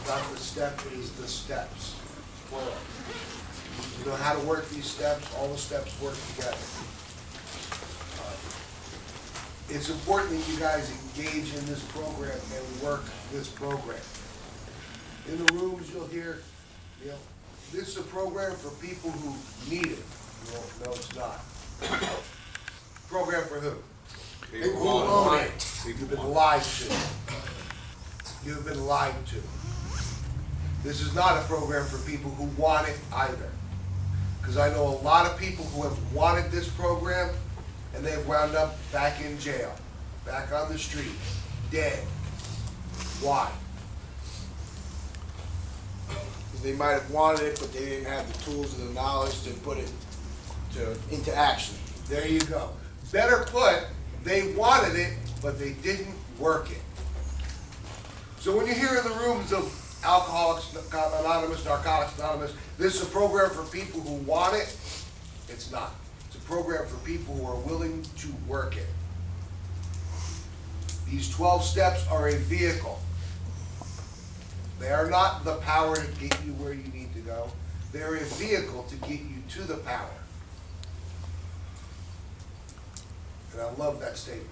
not the step, it is the steps, plural. You know how to work these steps, all the steps work together. It's important that you guys engage in this program and work this program. In the rooms, you'll hear, this is a program for people who need it. No, it's not. Program for who? People who own it. You've been lied to. You've been lied to. This is not a program for people who want it either. Because I know a lot of people who have wanted this program and they've wound up back in jail, back on the street, dead. Why? Because they might have wanted it, but they didn't have the tools and the knowledge to put it into action. There you go. Better put, they wanted it, but they didn't work it. So when you hear in the rooms of Alcoholics Anonymous, Narcotics Anonymous, this is a program for people who want it, it's not. It's a program for people who are willing to work it. These 12 steps are a vehicle. They are not the power to get you where you need to go. They're a vehicle to get you to the power. And I love that statement.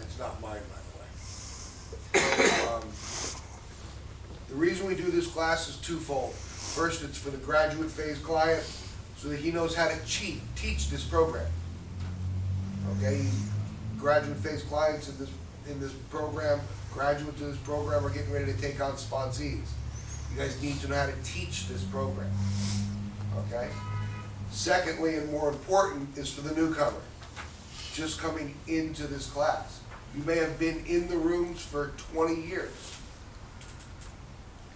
It's not mine, by the way. The reason we do this class is twofold. First, it's for the graduate phase client so that he knows how to teach this program. Okay, graduate phase clients in this program, graduates of this program are getting ready to take on sponsees. You guys need to know how to teach this program. Okay? Secondly, and more important, is for the newcomer, just coming into this class. You may have been in the rooms for 20 years,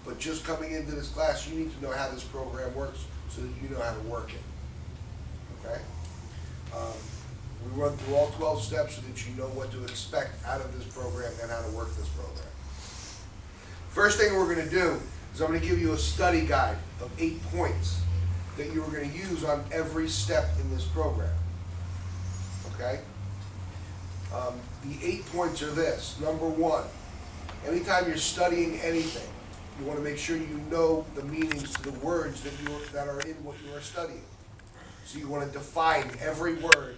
but just coming into this class, you need to know how this program works so that you know how to work it. Okay? We run through all 12 steps so that you know what to expect out of this program and how to work this program. First thing we're going to do is I'm going to give you a study guide of 8 points that you are going to use on every step in this program. Okay? The 8 points are this. Number 1, anytime you're studying anything, you want to make sure you know the meanings to the words that are in what you are studying. So you want to define every word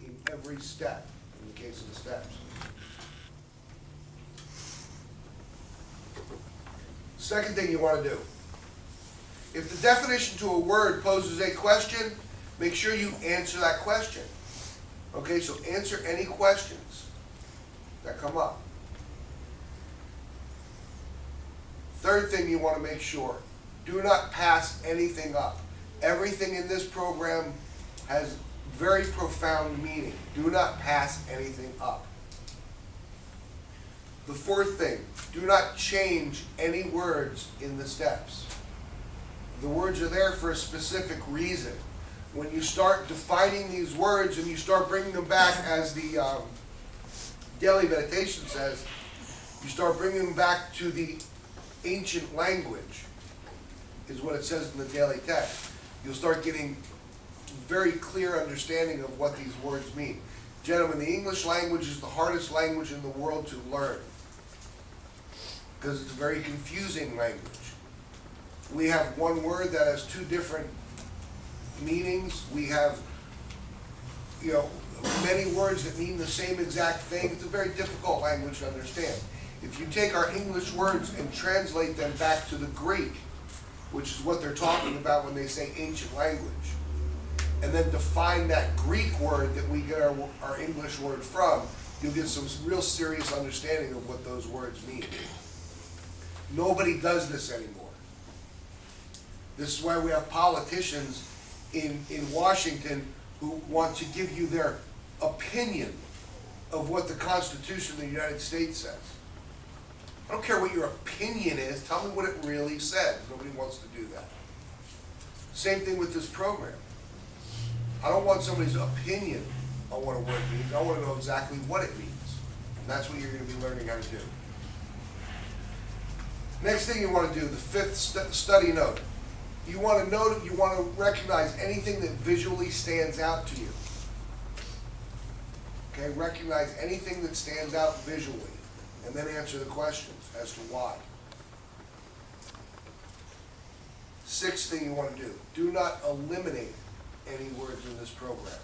in every step, in the case of the steps. Second thing you want to do, if the definition to a word poses a question, make sure you answer that question. Okay, so answer any questions that come up. Third thing you want to make sure, do not pass anything up. Everything in this program has very profound meaning. Do not pass anything up. The fourth thing, do not change any words in the steps. The words are there for a specific reason. When you start defining these words and you start bringing them back, as the daily meditation says, you start bringing them back to the ancient language, is what it says in the daily text. You'll start getting very clear understanding of what these words mean. Gentlemen, the English language is the hardest language in the world to learn because it's a very confusing language. We have one word that has 2 different meanings. We have, many words that mean the same exact thing. It's a very difficult language to understand. If you take our English words and translate them back to the Greek, which is what they're talking about when they say ancient language, and then define that Greek word that we get our English word from, you'll get some real serious understanding of what those words mean. Nobody does this anymore. This is why we have politicians in Washington who want to give you their opinion of what the Constitution of the United States says. I don't care what your opinion is, tell me what it really says. Nobody wants to do that. Same thing with this program. I don't want somebody's opinion on what a word means. I want to know exactly what it means. And that's what you're going to be learning how to do. Next thing you want to do, the 5th study note. You want to recognize anything that visually stands out to you. Okay, recognize anything that stands out visually, and then answer the questions as to why. sixth thing you want to do. Do not eliminate any words in this program.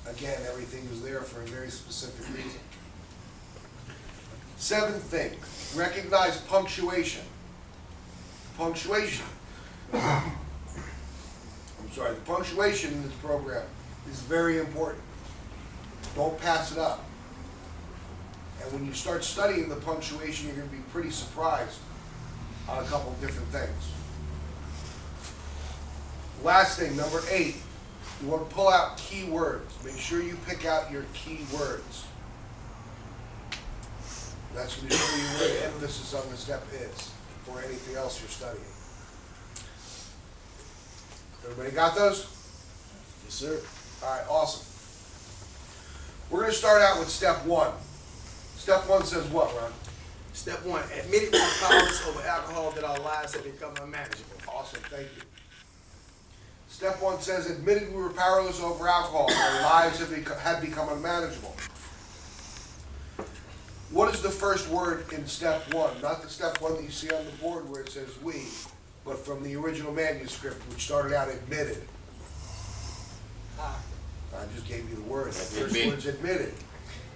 Again, everything is there for a very specific reason. Seventh thing, recognize punctuation. Punctuation. I'm sorry, the punctuation in this program is very important. Don't pass it up. And when you start studying the punctuation, you're going to be pretty surprised on a couple of different things. Last thing, number 8, you want to pull out key words. Make sure you pick out your key words. That's going to show you where the emphasis on the step is, or anything else you're studying. Everybody got those? Yes, sir. All right, awesome. We're going to start out with step 1. Step 1 says what, Ron? Step 1, admitting our powers over alcohol that our lives have become unmanageable. Awesome, thank you. Step 1 says, admitted we were powerless over alcohol. Our lives had become unmanageable. What is the first word in step 1? Not the step 1 that you see on the board where it says we, but from the original manuscript, which started out admitted. I just gave you the word. The first word's admitted.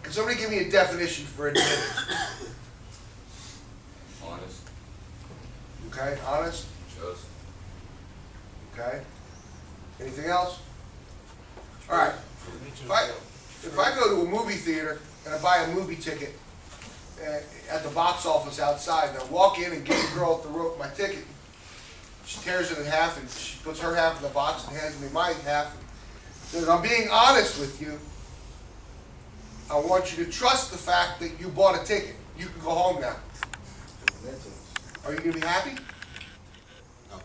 Can somebody give me a definition for admitted? Honest. Okay, honest? Just. Okay. Anything else? All right. If I go to a movie theater and I buy a movie ticket at the box office outside, and I walk in and give the girl at the rope my ticket, she tears it in half and she puts her half in the box and hands me my half and says, I'm being honest with you. I want you to trust the fact that you bought a ticket. You can go home now. Are you going to be happy? No.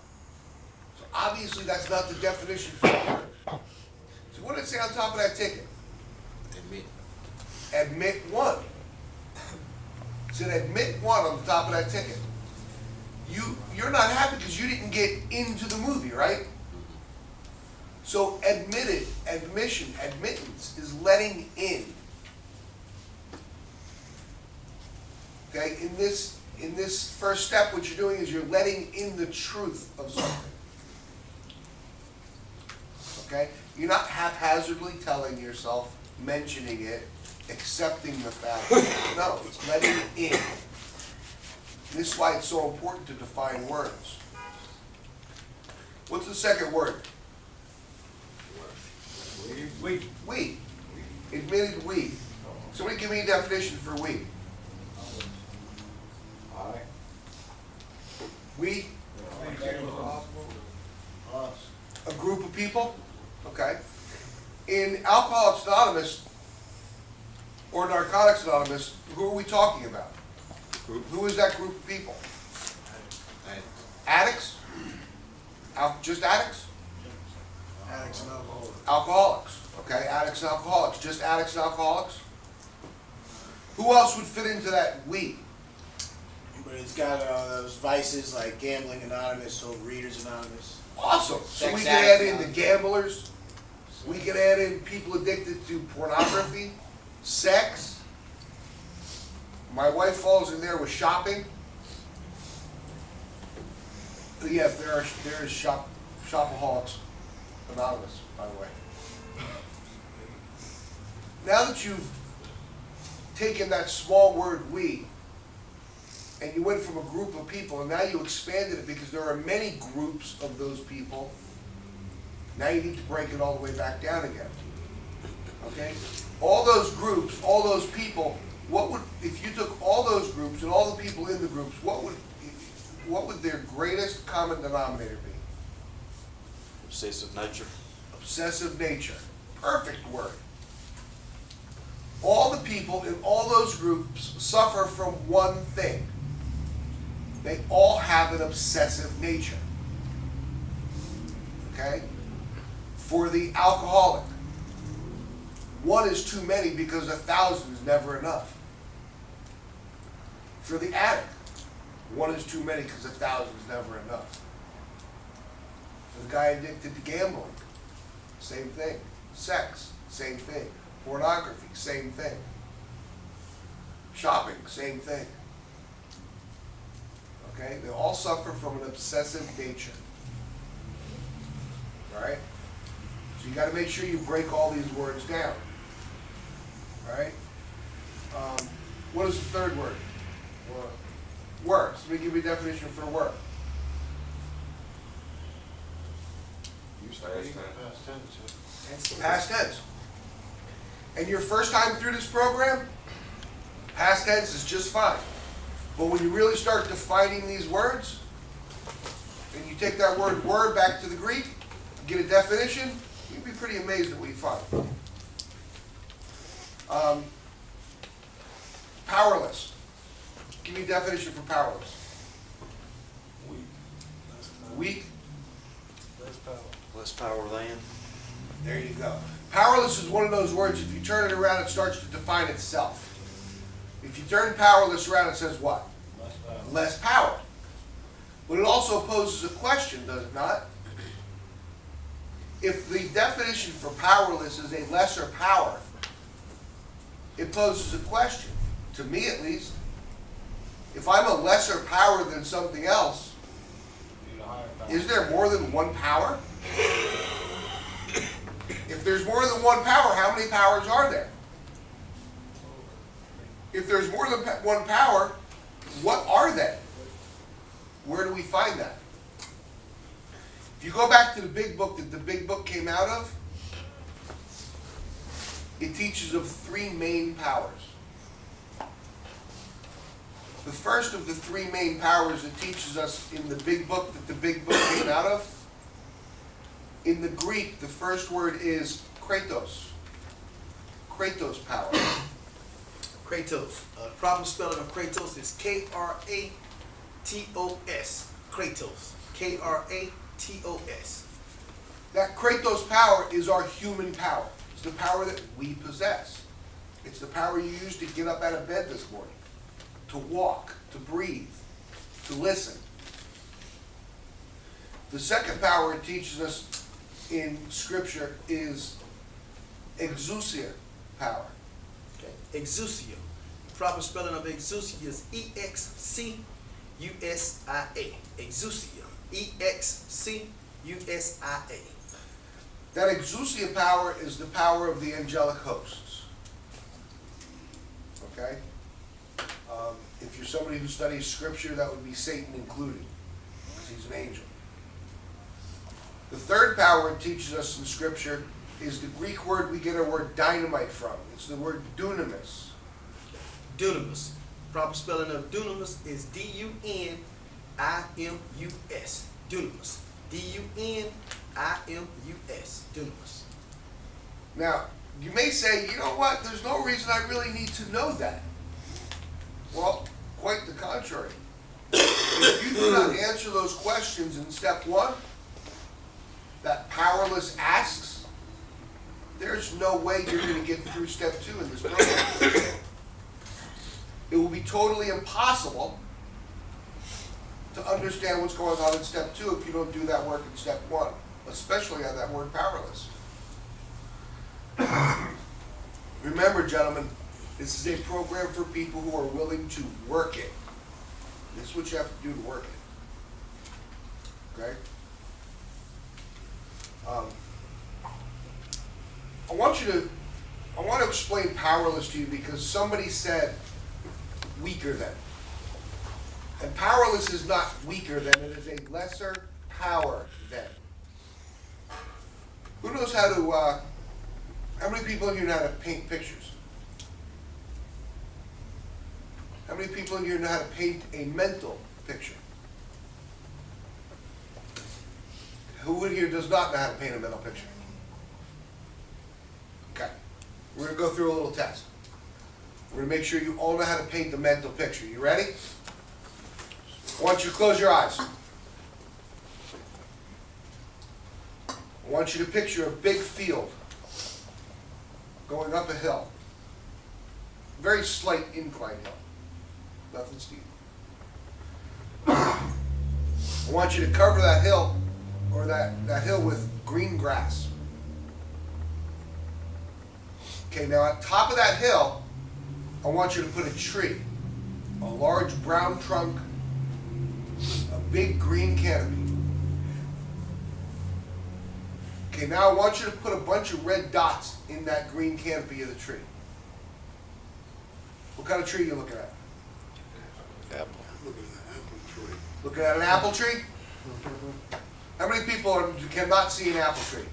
So obviously that's not the definition for the word. So what did it say on top of that ticket? Admit. Admit one. It said admit one on the top of that ticket. You're not happy because you didn't get into the movie, right? So admitted, admission, admittance is letting in. Okay, in this first step, what you're doing is you're letting in the truth of something. Okay? You're not haphazardly telling yourself, mentioning it, accepting the fact. No, it's letting it in. This is why it's so important to define words. What's the second word? We. Admitted we. Somebody give me a definition for we. We? A group of people? Okay. In Alcoholics Anonymous or Narcotics Anonymous, who are we talking about? Who is that group of people? Addicts? Just addicts? Addicts and alcoholics. Alcoholics. Okay, addicts and alcoholics. Just addicts and alcoholics? Who else would fit into that we? But it's got those vices like Gambling Anonymous or Readers Anonymous. Awesome. So we Sex can add addict, in the gamblers. We can add in people addicted to pornography, sex. My wife falls in there with shopping. Yes, there is Shopaholics Anonymous, by the way. Now that you've taken that small word we, and you went from a group of people, and now you expanded it because there are many groups of those people. Now you need to break it all the way back down again. Okay? All those groups, all those people, if you took all those groups and all the people in the groups, what would their greatest common denominator be? Obsessive nature. Obsessive nature. Perfect word. All the people in all those groups suffer from one thing. They all have an obsessive nature. Okay? For the alcoholic, one is too many because 1,000 is never enough. For the addict, one is too many because 1,000 is never enough. For the guy addicted to gambling, same thing. Sex, same thing. Pornography, same thing. Shopping, same thing. Okay? They all suffer from an obsessive nature. All right? So you got to make sure you break all these words down. All right? What is the third word? Work. So let me give you a definition for work. Past tense. And your first time through this program, past tense is just fine. But when you really start defining these words, and you take that word back to the Greek, get a definition, you'd be pretty amazed at what you find. Powerless. Give me a definition for powerless. Weak. Less power than. There you go. Powerless is one of those words, if you turn it around, it starts to define itself. If you turn powerless around, it says what? Less power. But it also poses a question, does it not? If the definition for powerless is a lesser power, it poses a question, to me at least. If I'm a lesser power than something else, is there more than one power? If there's more than one power, how many powers are there? If there's more than one power, what are they? Where do we find that? If you go back to the big book that the big book came out of, it teaches of three main powers. The first of the three main powers it teaches us in the big book that the big book came out of, in the Greek, the first word is kratos. Kratos power. Kratos. Proper spelling of Kratos is K-R-A-T-O-S. Kratos. K-R-A-T-O-S. That kratos power is our human power. It's the power that we possess. It's the power you use to get up out of bed this morning, to walk, to breathe, to listen. The second power it teaches us in Scripture is exousia power. Okay. Exousia. Proper spelling of exousia is E-X-C-U-S-I-A. Exousia. E-X-C-U-S-I-A. That exousia power is the power of the angelic hosts. Okay? If you're somebody who studies Scripture, that would be Satan included, because he's an angel. The third power it teaches us in Scripture is the Greek word we get our word dynamite from. It's the word dunamis. Dunamis. Proper spelling of dunamis is D-U-N-I-M-U-S. Dunamis. D-U-N-I-M-U-S. Dunamis. Now, you may say, you know what, there's no reason I really need to know that. Well, quite the contrary. If you do not answer those questions in step one, that powerless asks, there's no way you're going to get through step two in this program. It will be totally impossible to understand what's going on in step two if you don't do that work in step one, especially on that word powerless. Remember, gentlemen, this is a program for people who are willing to work it. This is what you have to do to work it. Okay? I want to explain powerless to you because somebody said weaker than. And powerless is not weaker than, it is a lesser power than. Who knows how to, how many people in here know how to paint pictures? How many people in here know how to paint a mental picture? Who in here does not know how to paint a mental picture? Okay. We're going to go through a little test. We're going to make sure you all know how to paint the mental picture. You ready? I want you to close your eyes. I want you to picture a big field going up a hill. Very slight incline hill. Nothing steep. I want you to cover that hill, or that hill with green grass. Okay, now at top of that hill, I want you to put a tree, a large brown trunk big green canopy. Okay, now I want you to put a bunch of red dots in that green canopy of the tree. What kind of tree are you looking at? Apple. Looking at an apple tree? How many people cannot see an apple tree?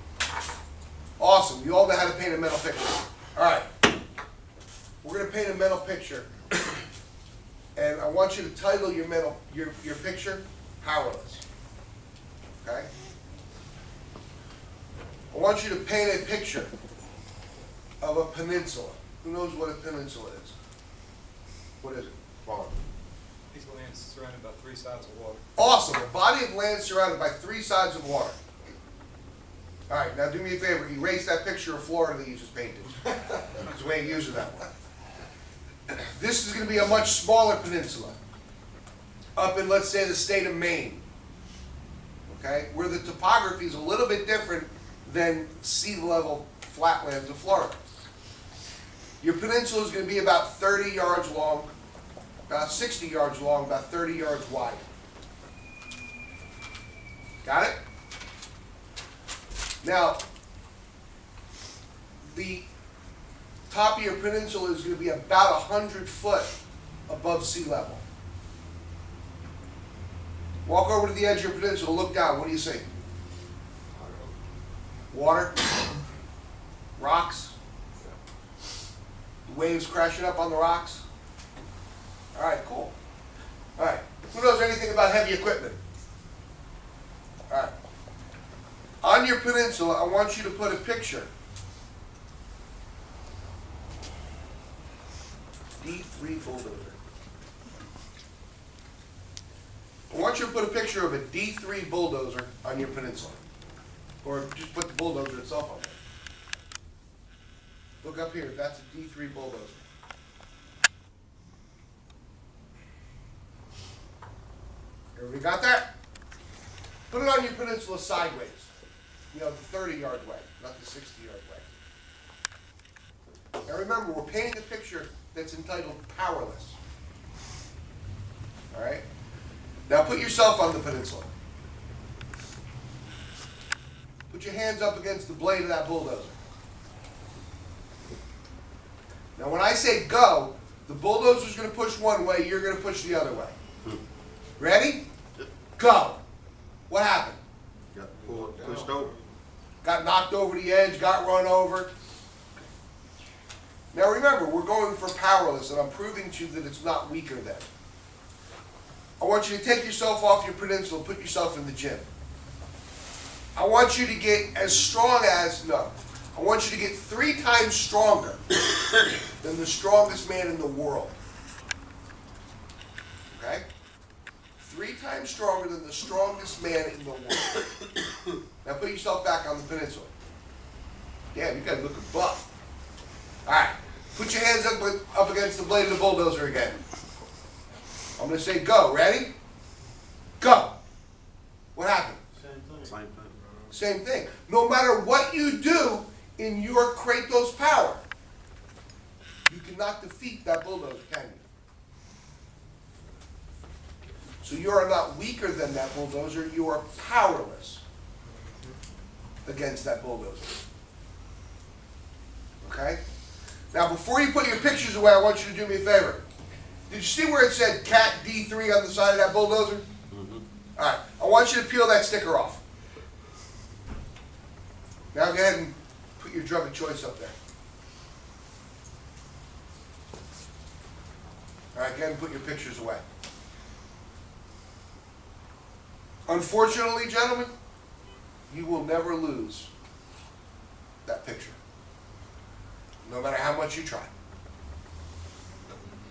Awesome, you all know how to paint a mental picture. All right, we're gonna paint a mental picture. And I want you to title your picture, Powerless. Okay? I want you to paint a picture of a peninsula. Who knows what a peninsula is? What is it? Piece of land surrounded by three sides of water. Awesome, a body of land surrounded by three sides of water. All right, now do me a favor, erase that picture of Florida that you just painted. Because we ain't using that one. This is going to be a much smaller peninsula. Up in, let's say, the state of Maine. Okay? Where the topography is a little bit different than sea level flatlands of Florida. Your peninsula is going to be about 30 yards long, about 60 yards long, about 30 yards wide. Got it? Now, the top of your peninsula is going to be about 100 foot above sea level. Walk over to the edge of your peninsula, look down, what do you see? Water? Rocks? Waves crashing up on the rocks? Alright, cool. Alright, who knows anything about heavy equipment? Alright. On your peninsula, I want you to put a picture. D3 bulldozer. I want you to put a picture of a D3 bulldozer on your peninsula. Or just put the bulldozer itself on there. Look up here, that's a D3 bulldozer. Everybody got that? Put it on your peninsula sideways. You know, the 30-yard way, not the 60-yard way. Now remember, we're painting a picture that's entitled Powerless. All right? Now put yourself on the peninsula. Put your hands up against the blade of that bulldozer. Now when I say go, the bulldozer's going to push one way, you're going to push the other way. Ready? Go. What happened? Got pushed over. Got knocked over the edge, got run over. Now remember, we're going for powerless, and I'm proving to you that it's not weaker than. I want you to take yourself off your peninsula, put yourself in the gym. I want you to get as strong as, no, I want you to get 3 times stronger than the strongest man in the world. Okay? 3 times stronger than the strongest man in the world. Now put yourself back on the peninsula. Damn, you guys looking buff. Alright, put your hands up against the blade of the bulldozer again. I'm going to say go. Ready? Go. What happened? Same thing. Same thing. No matter what you do in your Kratos power, you cannot defeat that bulldozer, can you? So you are not weaker than that bulldozer, you are powerless against that bulldozer. Okay? Now before you put your pictures away, I want you to do me a favor. Did you see where it said Cat D3 on the side of that bulldozer? Mm-hmm. Alright, I want you to peel that sticker off. Now go ahead and put your drug of choice up there. Alright, go ahead and put your pictures away. Unfortunately, gentlemen, you will never lose that picture. No matter how much you try.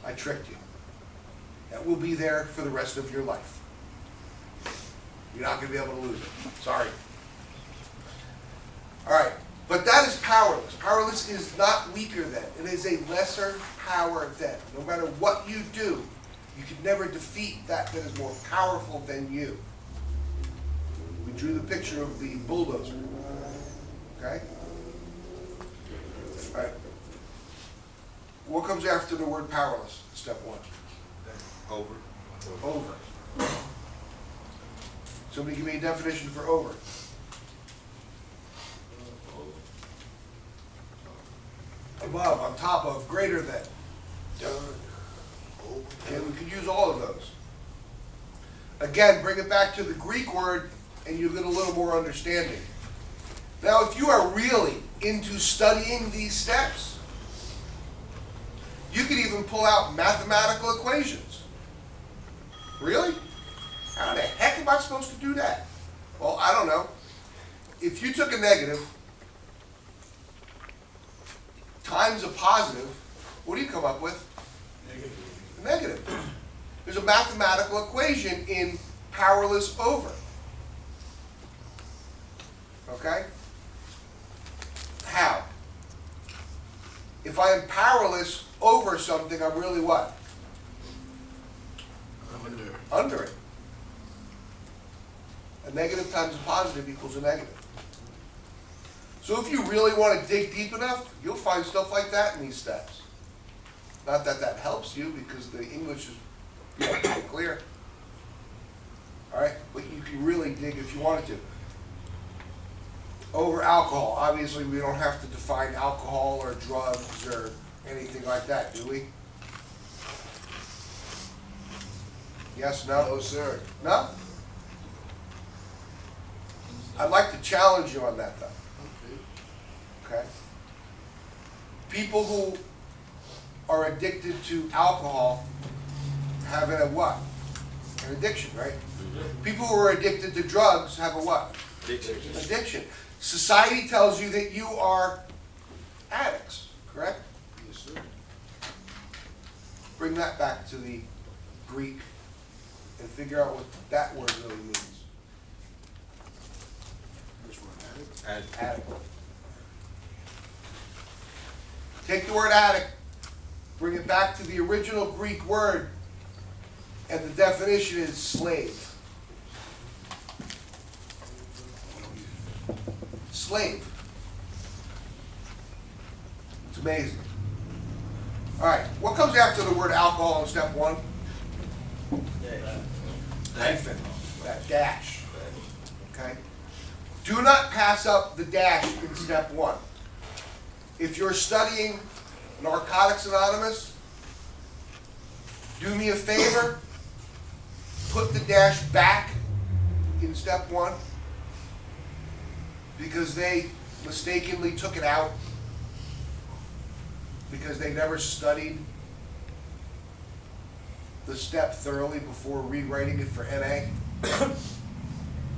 I tricked you. That will be there for the rest of your life. You're not going to be able to lose it. Sorry. Alright, but that is powerless. Powerless is not weaker than. It is a lesser power than. No matter what you do, you can never defeat that is more powerful than you. We drew the picture of the bulldozer. Okay? Alright. What comes after the word powerless? Step 1. Over. Over. Somebody give me a definition for over. Above, on top of, greater than. Okay, we could use all of those. Again, bring it back to the Greek word and you get a little more understanding. Now, if you are really into studying these steps, you could even pull out mathematical equations. Really? How the heck am I supposed to do that? Well, I don't know. If you took a negative times a positive, what do you come up with? Negative. Negative. There's a mathematical equation in powerless over. Okay? How? If I am powerless over something, I'm really what? Under it. A negative times a positive equals a negative. So if you really want to dig deep enough, you'll find stuff like that in these steps. Not that that helps you, because the English is pretty clear. All right, but you can really dig if you wanted to. Over alcohol. Obviously, we don't have to define alcohol or drugs or anything like that, do we? Yes, no? No, sir. No? I'd like to challenge you on that, though. Okay? People who are addicted to alcohol have a what? An addiction, right? People who are addicted to drugs have a what? Addiction. Society tells you that you are addicts, correct? Yes, sir. Bring that back to the Greek and figure out what that word really means. Which one? Addict. Take the word addict, bring it back to the original Greek word, and the definition is slave. Slave. It's amazing. All right, what comes after the word alcohol in step one? Hyphen, that dash. Okay? Do not pass up the dash in step one. If you're studying Narcotics Anonymous, do me a favor, put the dash back in step one, because they mistakenly took it out because they never studied the step thoroughly before rewriting it for NA.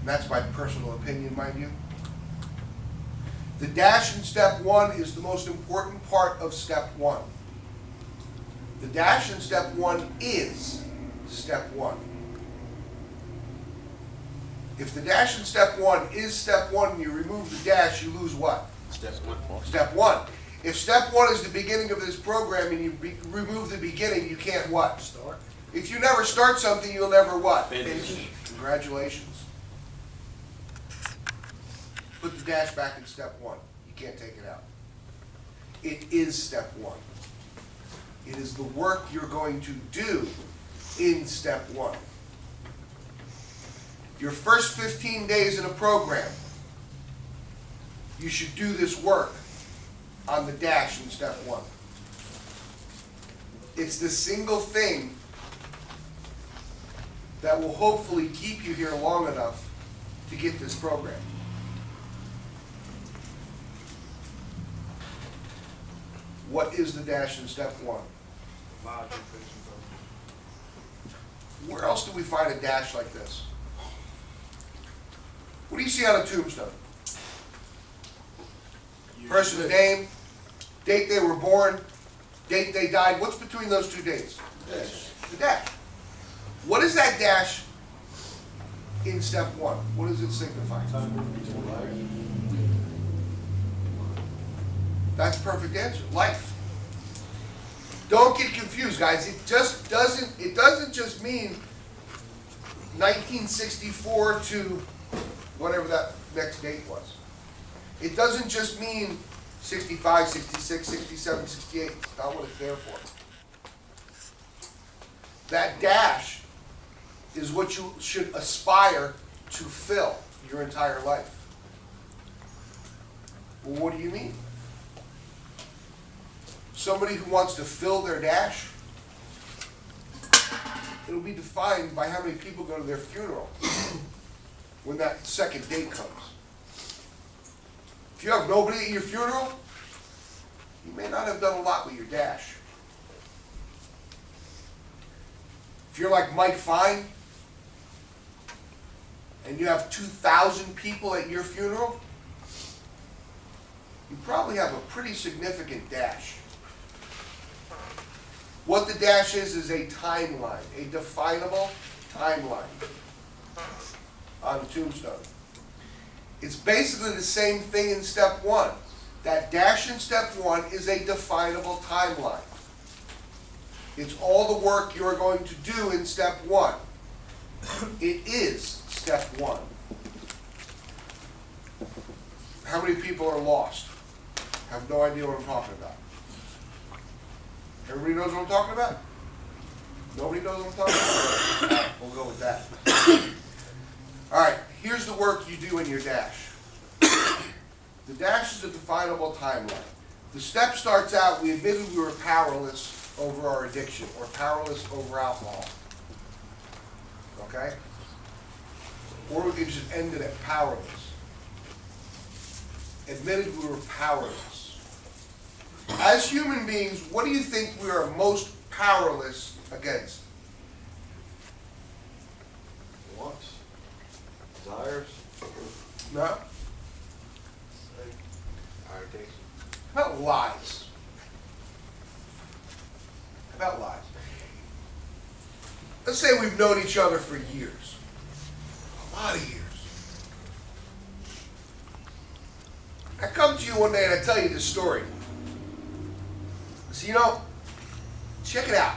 That's my personal opinion, mind you. The dash in step one is the most important part of step one. The dash in step one is step one. If the dash in step one is step one and you remove the dash, you lose what? Step one. Step one. If step one is the beginning of this program and you remove the beginning, you can't what? Start. If you never start something, you'll never what? Finish. Congratulations. Put the dash back in step one. You can't take it out. It is step one. It is the work you're going to do in step one. Your first 15 days in a program, you should do this work on the dash in step one. It's the single thing that will hopefully keep you here long enough to get this program. What is the dash in step one? Where else do we find a dash like this? What do you see on a tombstone? Person's name, date they were born, date they died. What's between those two dates? Dash. The dash. What is that dash in step one? What does it signify? That's a perfect answer. Life. Don't get confused, guys. It doesn't just mean 1964 to whatever that next date was. It doesn't just mean 65, 66, 67, 68. It's not what it's there for. That dash is what you should aspire to fill your entire life. Well, what do you mean? Somebody who wants to fill their dash, it'll be defined by how many people go to their funeral when that second date comes. If you have nobody at your funeral, you may not have done a lot with your dash. If you're like Mike Fine, and you have 2,000 people at your funeral, you probably have a pretty significant dash. What the dash is a timeline, a definable timeline on the tombstone. It's basically the same thing in step one. That dash in step one is a definable timeline. It's all the work you're going to do in step one. It is step one. How many people are lost? Have no idea what I'm talking about. Everybody knows what I'm talking about? Nobody knows what I'm talking about? We'll go with that. All right, here's the work you do in your dash. The dash is a definable timeline. The step starts out, we admitted we were powerless over our addiction, or powerless over alcohol. Okay? Or we could just end it at powerless. Admitted we were powerless. As human beings, what do you think we are most powerless against? Wants, desires, No? irritation. How about lies? How about lies? Let's say we've known each other for years. A lot of years. I come to you one day and I tell you this story. So, you know, check it out.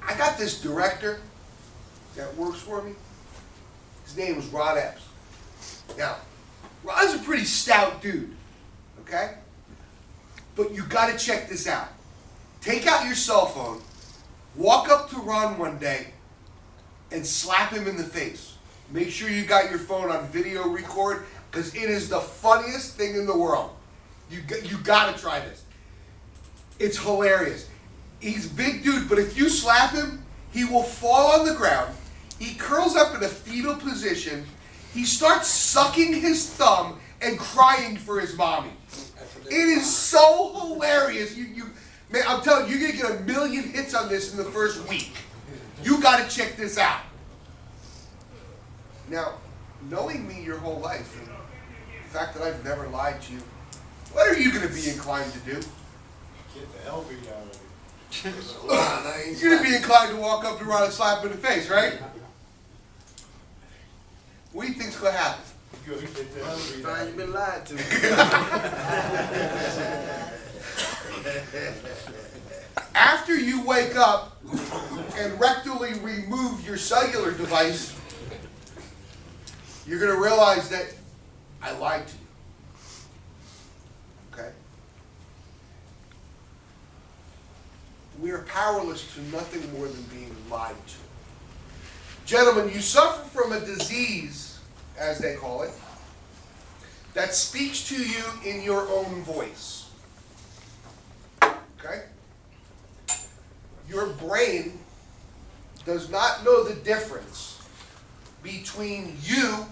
I got this director that works for me. His name was Ron Epps. Now, Ron's a pretty stout dude, okay? But you gotta check this out. Take out your cell phone, walk up to Ron one day, and slap him in the face. Make sure you got your phone on video record, because it is the funniest thing in the world. You gotta try this. It's hilarious. He's a big dude, but if you slap him, he will fall on the ground. He curls up in a fetal position. He starts sucking his thumb and crying for his mommy. It is so hilarious. Man, I'm telling you, you're gonna get 1 million hits on this in the first week. You gotta check this out. Now, knowing me your whole life, and the fact that I've never lied to you, what are you gonna be inclined to do? Get the hell beat out of me. You're gonna be inclined to walk up to Ron and slap him in the face, right? What do you think's gonna happen? Good, get the hell beat out Fine, of you've me. been lied to. After you wake up and rectally remove your cellular device, you're going to realize that I lied to you. Okay? We are powerless to nothing more than being lied to. Gentlemen, you suffer from a disease, as they call it, that speaks to you in your own voice. Okay? Your brain does not know the difference between you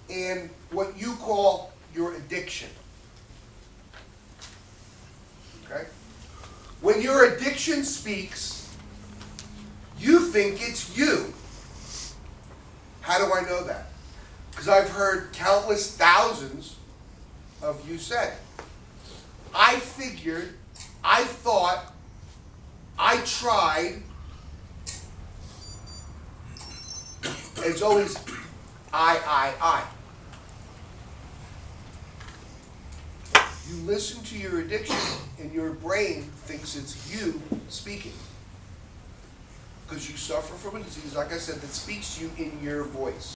and what you call your addiction. Okay? When your addiction speaks, you think it's you. How do I know that? Because I've heard countless thousands of you say, I figured, I thought, I tried. It's always I. You listen to your addiction and your brain thinks it's you speaking. Because you suffer from a disease, like I said, that speaks to you in your voice.